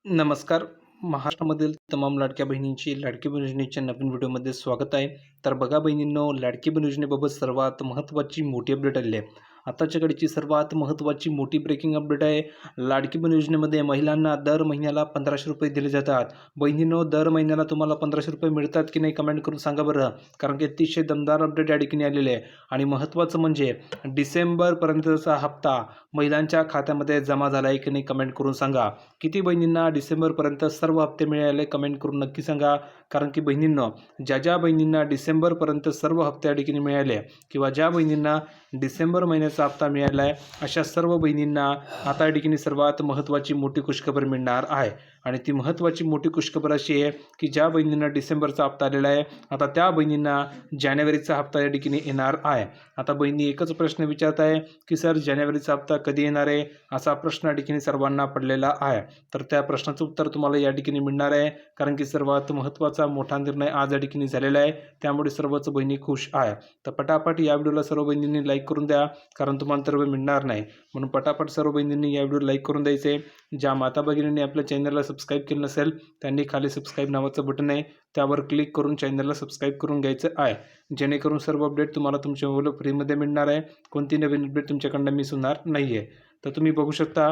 नमस्कार. महाराष्ट्रामधील तमाम लाडक्या बहिणींची लाडकी बहीण योजनेच्या नवीन व्हिडिओमध्ये स्वागत आहे. तर बघा बहिणींनो, लाडकी बहीण योजनेबाबत सर्वात महत्त्वाची मोठी अपडेट आलेली आहे. आताच्या घडीची सर्वात महत्त्वाची मोठी ब्रेकिंग अपडेट आहे. लाडकी बहीण योजनेमध्ये महिलांना दर महिन्याला ₹1500 दिले जातात. बहिणींनो, दर महिन्याला तुम्हाला ₹1500 मिळतात की नाही कमेंट करून सांगा बरं. कारण की अतिशय दमदार अपडेट या ठिकाणी आलेले आहे. आणि महत्त्वाचं म्हणजे डिसेंबरपर्यंतचा हप्ता महिलांच्या खात्यामध्ये जमा झाला आहे की नाही कमेंट करून सांगा. किती बहिणींना डिसेंबरपर्यंत सर्व हप्ते मिळाले कमेंट करून नक्की सांगा. कारण की बहिणींनो, ज्या बहिणींना डिसेंबरपर्यंत सर्व हप्ते या ठिकाणी मिळाले किंवा ज्या बहिणींना डिसेंबर महिन्याचा हप्ता मिळाला आहे, अशा सर्व बहिणींना आता या ठिकाणी सर्वात महत्त्वाची मोठी खुशखबर मिळणार आहे. आणि ती महत्त्वाची मोठी खुशखबर अशी आहे की ज्या बहिणींना डिसेंबरचा हप्ता आलेला आहे, आता त्या बहिणींना जानेवारीचा हप्ता या ठिकाणी येणार आहे. आता बहिणी एकच प्रश्न विचारत आहे की सर, जानेवारीचा हप्ता कधी येणार आहे, असा प्रश्न या ठिकाणी सर्वांना पडलेला आहे. तर त्या प्रश्नाचं उत्तर तुम्हाला या ठिकाणी मिळणार आहे. कारण की सर्वात महत्त्वाचा मोठा निर्णय आज या ठिकाणी झालेला आहे. त्यामुळे सर्वच बहिणी खुश आहे. तर पटापट या व्हिडिओला सर्व बहिणींनी लाईक करून द्या, कारण तुम्हाला तर मिळणार नाही. म्हणून पटापट सर्व बहिणींनी या व्हिडिओला लाईक करून द्यायचे. ज्या माता भगिनींनी आपल्या चॅनलला सबस्क्राईब केलं नसेल, त्यांनी खाली सबस्क्राईब नावाचं बटन आहे, त्यावर क्लिक करून चॅनलला सबस्क्राईब करून घ्यायचं आहे. जेणेकरून सर्व अपडेट तुम्हाला तुमच्या मोबाईलवर फ्रीमध्ये मिळणार आहे. कोणती नवीन अपडेट तुमच्याकडनं मिस होणार नाही आहे. तर तुम्ही बघू शकता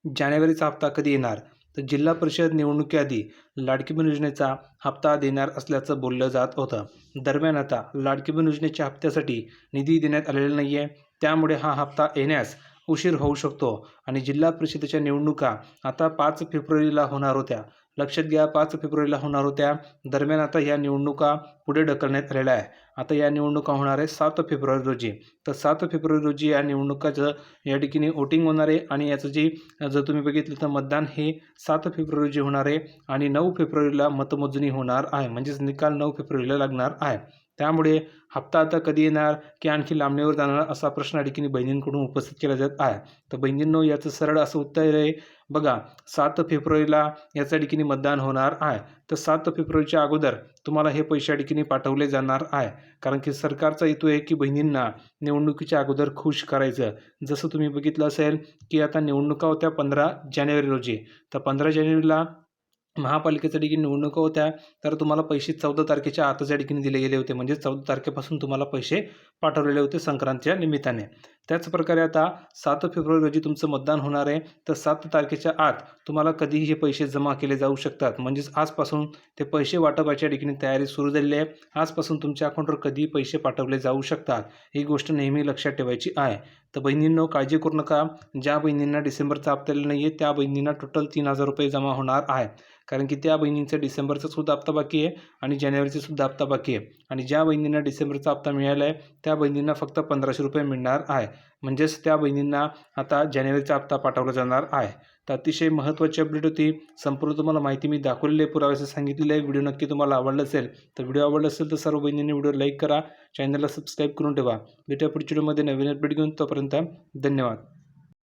जानेवारीचा हप्ता कधी येणार. तर जिल्हा परिषद निवडणुकीआधी लाडकी बहीण योजनेचा हप्ता देणार असल्याचं बोललं जात होतं. दरम्यान आता लाडकी बहीण योजनेच्या हप्त्यासाठी निधी देण्यात आलेला नाही आहे. त्यामुळे हा हप्ता येण्यास उशीर होऊ शकतो. आणि जिल्हा परिषदेच्या निवडणुका आता 5 फेब्रुवारीला होणार होत्या. लक्षात घ्या, 5 फेब्रुवारीला होणार होत्या. दरम्यान आता या निवडणुका पुढे ढकलण्यात आलेल्या आहे. आता या निवडणुका होणार आहे 7 फेब्रुवारी रोजी. तर 7 फेब्रुवारी रोजी या निवडणुकाचं या ठिकाणी वोटिंग होणार आहे. आणि याचं जर तुम्ही बघितलं तर मतदान हे 7 फेब्रुवारी रोजी होणार आहे. आणि 9 फेब्रुवारीला मतमोजणी होणार आहे. म्हणजेच निकाल 9 फेब्रुवारीला लागणार आहे. त्यामुळे हप्ता आता कधी येणार की आणखी लांबणीवर जाणार, असा प्रश्न या ठिकाणी बहिणींकडून उपस्थित केला जात आहे. तर बहिणींनो, याचं सरळ असं उत्तर आहे बघा, 7 फेब्रुवारीला याच्या ठिकाणी मतदान होणार आहे. तर 7 फेब्रुवारीच्या अगोदर तुम्हाला हे पैसे या ठिकाणी पाठवले जाणार आहे. कारण की सरकारचा हेतू आहे की बहिणींना निवडणुकीच्या अगोदर खुश करायचं. जसं तुम्ही बघितलं असेल की आता निवडणुका होत्या 15 जानेवारी रोजी. तर 15 जानेवारीला महापालिकेच्या ठिकाणी निवडणुका होत्या. तर तुम्हाला पैसे 14 तारखेच्या आतच या ठिकाणी दिले गेले होते. म्हणजे 14 तारखेपासून तुम्हाला पैसे पाठवलेले होते संक्रांतीच्या निमित्ताने. त्याच प्रकारे आता 7 फेब्रुवारी रोजी तुमचं मतदान होणार आहे. तर 7 तारखेच्या आत तुम्हाला कधीही हे पैसे जमा केले जाऊ शकतात. म्हणजेच आजपासून ते पैसे वाटपाच्या ठिकाणी तयारी सुरू झालेली आहे. आजपासून तुमच्या अकाउंटवर कधीही पैसे पाठवले जाऊ शकतात. ही गोष्ट नेहमी लक्षात ठेवायची आहे. तर बहिणींनो, काळजी करू नका. ज्या बहिणींना डिसेंबरचा हप्ता आलेला नाही आहे, त्या बहिणींना टोटल ₹3000 जमा होणार आहे. कारण की त्या बहिणींचा डिसेंबरचा सुद्धा हप्ता बाकी आहे आणि जानेवारीचा सुद्धा हप्ता बाकी आहे. आणि ज्या बहिणींना डिसेंबरचा हप्ता मिळाला आहे, त्या बहिणींना फक्त ₹1500 मिळणार आहे. म्हणजेच त्या बहिणींना आता जानेवारीचा हप्ता पाठवला जाणार आहे. तर अतिशय महत्त्वाची अपडेट होती. संपूर्ण तुम्हाला माहिती मी दाखवलेली आहे, पुराव्याचं सांगितलेलं आहे. व्हिडिओ नक्की तुम्हाला आवडला असेल. तर व्हिडिओ आवडला असेल तर सर्व बहिणींनी व्हिडिओ लाईक करा, चॅनलला सबस्क्राईब करून ठेवा. भेटूया पुढच्या व्हिडिओमध्ये नवीन अपडेट घेऊन. तोपर्यंत धन्यवाद.